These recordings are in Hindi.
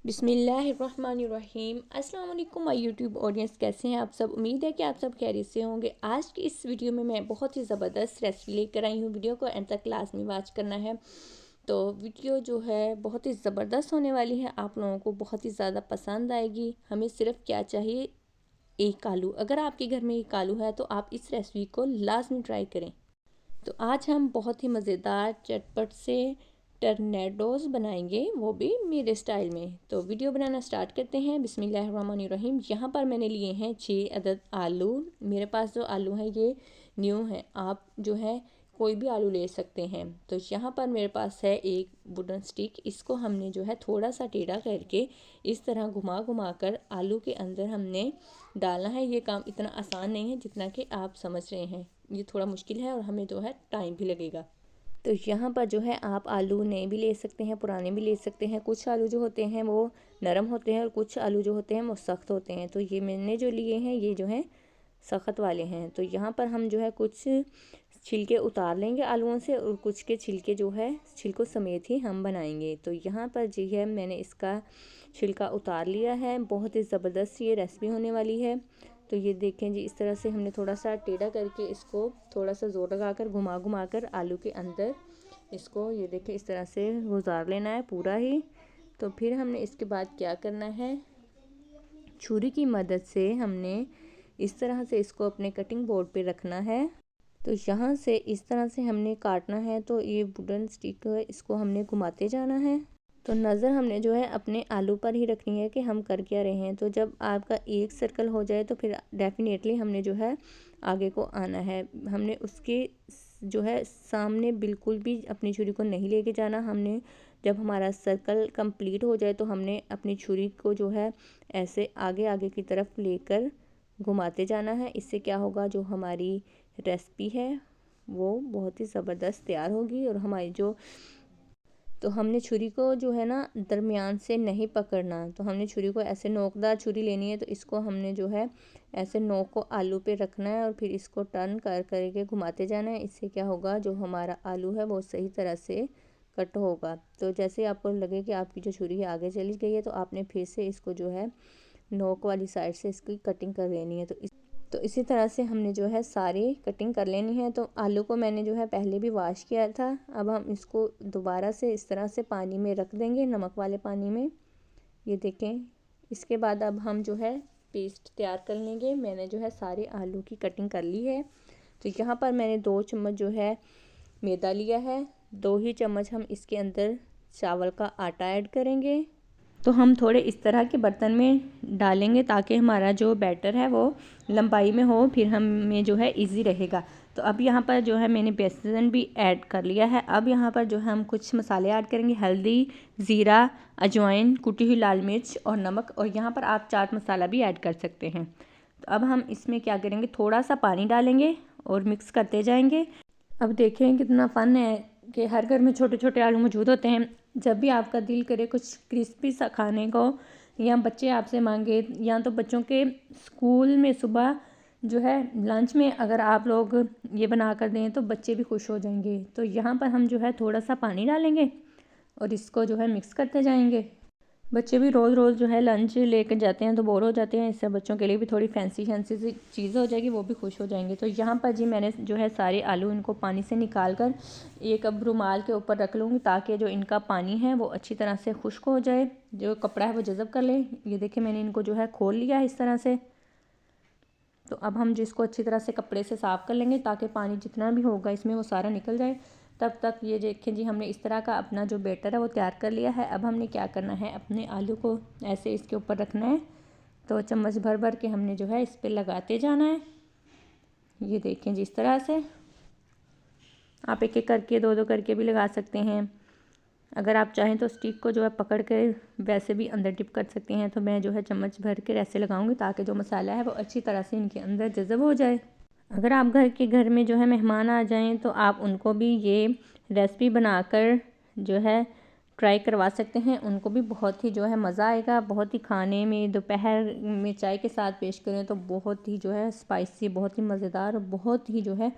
बिस्मिल्लाहिर्रहमानिर्रहीम। अस्सलाम वालेकुम माय यूट्यूब ऑडियंस, कैसे हैं आप सब। उम्मीद है कि आप सब खैरियत से होंगे। आज की इस वीडियो में मैं बहुत ही ज़बरदस्त रेसिपी लेकर आई हूँ। वीडियो को एंड तक लाजमी वॉच करना है। तो वीडियो जो है बहुत ही ज़बरदस्त होने वाली है, आप लोगों को बहुत ही ज़्यादा पसंद आएगी। हमें सिर्फ क्या चाहिए, एक आलू। अगर आपके घर में एक आलू है तो आप इस रेसिपी को लाजमी ट्राई करें। तो आज हम बहुत ही मज़ेदार चटपट से टर्नेडोज़ बनाएंगे, वो भी मेरे स्टाइल में। तो वीडियो बनाना स्टार्ट करते हैं। बिस्मिल्लाहिर्रहमानिर्रहीम। यहाँ पर मैंने लिए हैं 6 अदद आलू। मेरे पास जो आलू हैं ये न्यू है, आप जो है कोई भी आलू ले सकते हैं। तो यहाँ पर मेरे पास है एक वुडन स्टिक। इसको हमने जो है थोड़ा सा टेढ़ा करके इस तरह घुमा घुमा कर आलू के अंदर हमने डालना है। ये काम इतना आसान नहीं है जितना कि आप समझ रहे हैं, ये थोड़ा मुश्किल है और हमें जो है टाइम भी लगेगा। तो यहाँ पर जो है आप आलू नए भी ले सकते हैं, पुराने भी ले सकते हैं। कुछ आलू जो होते हैं वो नरम होते हैं और कुछ आलू जो होते हैं वो सख्त होते हैं। तो ये मैंने जो लिए हैं ये जो हैं सख्त वाले हैं। तो यहाँ पर हम जो है कुछ छिलके उतार लेंगे आलूओं से और कुछ के छिलके जो है छिलकों समेत ही हम बनाएंगे। तो यहाँ पर जी है मैंने इसका छिलका उतार लिया है। बहुत ही ज़बरदस्त ये रेसिपी होने वाली है। तो ये देखें जी, इस तरह से हमने थोड़ा सा टेढ़ा करके इसको थोड़ा सा ज़ोर लगाकर घुमा घुमा कर आलू के अंदर इसको ये देखें इस तरह से गुजार लेना है पूरा ही। तो फिर हमने इसके बाद क्या करना है, छुरी की मदद से हमने इस तरह से इसको अपने कटिंग बोर्ड पे रखना है। तो यहाँ से इस तरह से हमने काटना है। तो ये वुडन स्टिक है, इसको हमने घुमाते जाना है। तो नज़र हमने जो है अपने आलू पर ही रखनी है कि हम कर क्या रहे हैं। तो जब आपका एक सर्कल हो जाए तो फिर डेफिनेटली हमने जो है आगे को आना है। हमने उसके जो है सामने बिल्कुल भी अपनी छुरी को नहीं लेके जाना। हमने जब हमारा सर्कल कंप्लीट हो जाए तो हमने अपनी छुरी को जो है ऐसे आगे आगे की तरफ लेकर घुमाते जाना है। इससे क्या होगा, जो हमारी रेसिपी है वो बहुत ही ज़बरदस्त तैयार होगी। और हमारी जो तो हमने छुरी को जो है ना दरमियान से नहीं पकड़ना। तो हमने छुरी को ऐसे नोकदार छुरी लेनी है। तो इसको हमने जो है ऐसे नोक को आलू पे रखना है और फिर इसको टर्न कर करके घुमाते जाना है। इससे क्या होगा, जो हमारा आलू है वो सही तरह से कट होगा। तो जैसे आपको लगे कि आपकी जो छुरी है आगे चली गई है तो आपने फिर से इसको जो है नोक वाली साइड से इसकी कटिंग कर लेनी है। तो इसी तरह से हमने जो है सारी कटिंग कर लेनी है। तो आलू को मैंने जो है पहले भी वॉश किया था। अब हम इसको दोबारा से इस तरह से पानी में रख देंगे, नमक वाले पानी में। ये देखें, इसके बाद अब हम जो है पेस्ट तैयार कर लेंगे। मैंने जो है सारे आलू की कटिंग कर ली है। तो यहाँ पर मैंने 2 चम्मच जो है मैदा लिया है। 2 ही चम्मच हम इसके अंदर चावल का आटा ऐड करेंगे। तो हम थोड़े इस तरह के बर्तन में डालेंगे ताकि हमारा जो बैटर है वो लंबाई में हो, फिर हमें जो है इजी रहेगा। तो अब यहाँ पर जो है मैंने बेसन भी ऐड कर लिया है। अब यहाँ पर जो है हम कुछ मसाले ऐड करेंगे, हल्दी, ज़ीरा, अजवाइन, कुटी हुई लाल मिर्च और नमक। और यहाँ पर आप चाट मसाला भी ऐड कर सकते हैं। तो अब हम इसमें क्या करेंगे, थोड़ा सा पानी डालेंगे और मिक्स करते जाएंगे। अब देखें कितना फ़न है कि हर घर में छोटे छोटे आलू मौजूद होते हैं। जब भी आपका दिल करे कुछ क्रिस्पी सा खाने को, या बच्चे आपसे मांगे, या तो बच्चों के स्कूल में सुबह जो है लंच में अगर आप लोग ये बना कर दें तो बच्चे भी खुश हो जाएंगे। तो यहाँ पर हम जो है थोड़ा सा पानी डालेंगे और इसको जो है मिक्स करते जाएंगे। बच्चे भी रोज़ रोज़ जो है लंच लेकर जाते हैं तो बोर हो जाते हैं। इससे बच्चों के लिए भी थोड़ी फैंसी फैंसी सी चीज़ हो जाएगी, वो भी खुश हो जाएंगे। तो यहाँ पर जी मैंने जो है सारे आलू इनको पानी से निकाल कर एक अब रुमाल के ऊपर रख लूँगी ताकि जो इनका पानी है वो अच्छी तरह से खुश्क हो जाए, जो कपड़ा है वो जज़ब कर ले। ये देखिए मैंने इनको जो है खोल लिया है इस तरह से। तो अब हम जिसको अच्छी तरह से कपड़े से साफ़ कर लेंगे ताकि पानी जितना भी होगा इसमें वो सारा निकल जाए। तब तक ये देखें जी, हमने इस तरह का अपना जो बैटर है वो तैयार कर लिया है। अब हमने क्या करना है, अपने आलू को ऐसे इसके ऊपर रखना है। तो चम्मच भर भर के हमने जो है इस पर लगाते जाना है। ये देखें जी, इस तरह से आप एक एक करके 2-2 करके भी लगा सकते हैं। अगर आप चाहें तो स्टिक को जो है पकड़ कर वैसे भी अंदर डिप कर सकते हैं। तो मैं जो है चम्मच भर के ऐसे लगाऊंगी ताकि जो मसाला है वो अच्छी तरह से इनके अंदर जज़ब हो जाए। अगर आप घर में जो है मेहमान आ जाएं तो आप उनको भी ये रेसिपी बनाकर जो है ट्राई करवा सकते हैं, उनको भी बहुत ही जो है मज़ा आएगा। बहुत ही खाने में दोपहर में चाय के साथ पेश करें तो बहुत ही जो है स्पाइसी, बहुत ही मज़ेदार और बहुत ही जो है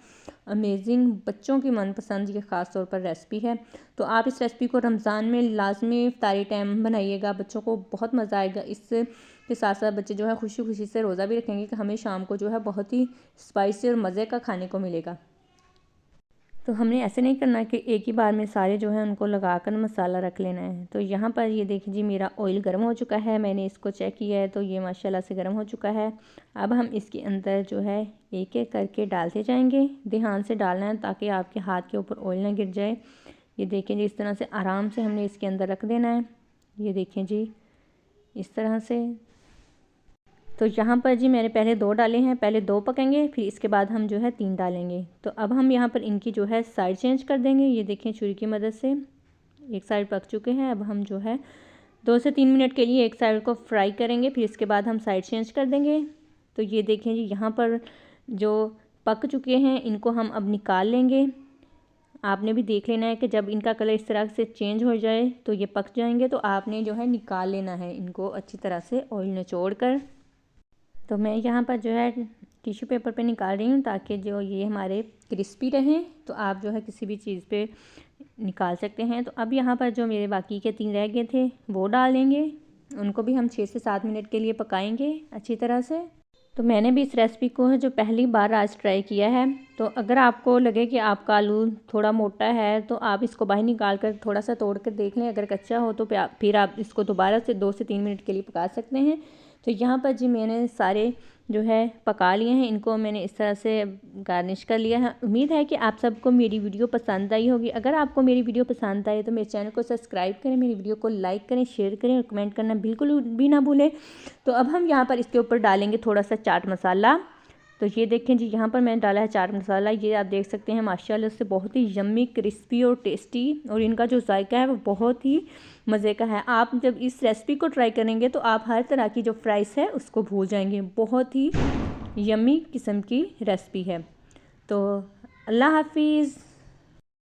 अमेजिंग, बच्चों की मनपसंद ये ख़ास तौर पर रेसिपी है। तो आप इस रेसिपी को रमज़ान में लाजमी इफ्तारी टाइम बनाइएगा, बच्चों को बहुत मज़ा आएगा। इसके साथ साथ बच्चे जो है खुशी खुशी से रोज़ा भी रखेंगे कि हमें शाम को जो है बहुत ही स्पाइसी और मज़े का खाने को मिलेगा। तो हमने ऐसे नहीं करना कि एक ही बार में सारे जो है उनको लगाकर मसाला रख लेना है। तो यहाँ पर ये देखिए जी, मेरा ऑयल गर्म हो चुका है, मैंने इसको चेक किया है तो ये माशाल्लाह से गर्म हो चुका है। अब हम इसके अंदर जो है एक एक करके डालते जाएंगे। ध्यान से डालना है ताकि आपके हाथ के ऊपर ऑयल ना गिर जाए। ये देखें जी, इस तरह से आराम से हमने इसके अंदर रख देना है। ये देखें जी, इस तरह से। तो यहाँ पर जी मैंने पहले 2 डाले हैं, पहले 2 पकेंगे, फिर इसके बाद हम जो है 3 डालेंगे। तो अब हम यहाँ पर इनकी जो है साइड चेंज कर देंगे। ये देखें छुरी की मदद से एक साइड पक चुके हैं। अब हम जो है 2 से 3 मिनट के लिए एक साइड को फ्राई करेंगे, फिर इसके बाद हम साइड चेंज कर देंगे। तो ये देखें जी, यहाँ पर जो पक चुके हैं इनको हम अब निकाल लेंगे। आपने भी देख लेना है कि जब इनका कलर इस तरह से चेंज हो जाए तो ये पक जाएंगे। तो आपने जो है निकाल लेना है इनको अच्छी तरह से ऑयल निचोड़ कर। तो मैं यहाँ पर जो है टिश्यू पेपर पे निकाल रही हूँ ताकि जो ये हमारे क्रिस्पी रहें। तो आप जो है किसी भी चीज़ पे निकाल सकते हैं। तो अब यहाँ पर जो मेरे बाकी के 3 रह गए थे वो डाल देंगे। उनको भी हम 6 से 7 मिनट के लिए पकाएंगे अच्छी तरह से। तो मैंने भी इस रेसिपी को है जो पहली बार आज ट्राई किया है। तो अगर आपको लगे कि आपका आलू थोड़ा मोटा है तो आप इसको बाहर निकाल कर थोड़ा सा तोड़ कर देख लें। अगर कच्चा हो तो फिर आप इसको दोबारा से 2 से 3 मिनट के लिए पका सकते हैं। तो यहाँ पर जी मैंने सारे जो है पका लिए हैं, इनको मैंने इस तरह से गार्निश कर लिया है। उम्मीद है कि आप सबको मेरी वीडियो पसंद आई होगी। अगर आपको मेरी वीडियो पसंद आए तो मेरे चैनल को सब्सक्राइब करें, मेरी वीडियो को लाइक करें, शेयर करें और कमेंट करना बिल्कुल भी ना भूलें। तो अब हम यहाँ पर इसके ऊपर डालेंगे थोड़ा सा चाट मसाला। तो ये देखें जी, यहाँ पर मैंने डाला है चाट मसाला। ये आप देख सकते हैं माशाल्लाह से बहुत ही यम्मी, क्रिस्पी और टेस्टी, और इनका जो जायका है वो बहुत ही मज़े का है। आप जब इस रेसिपी को ट्राई करेंगे तो आप हर तरह की जो फ्राइज़ है उसको भूल जाएंगे। बहुत ही यम्मी किस्म की रेसिपी है। तो अल्लाह हाफिज़।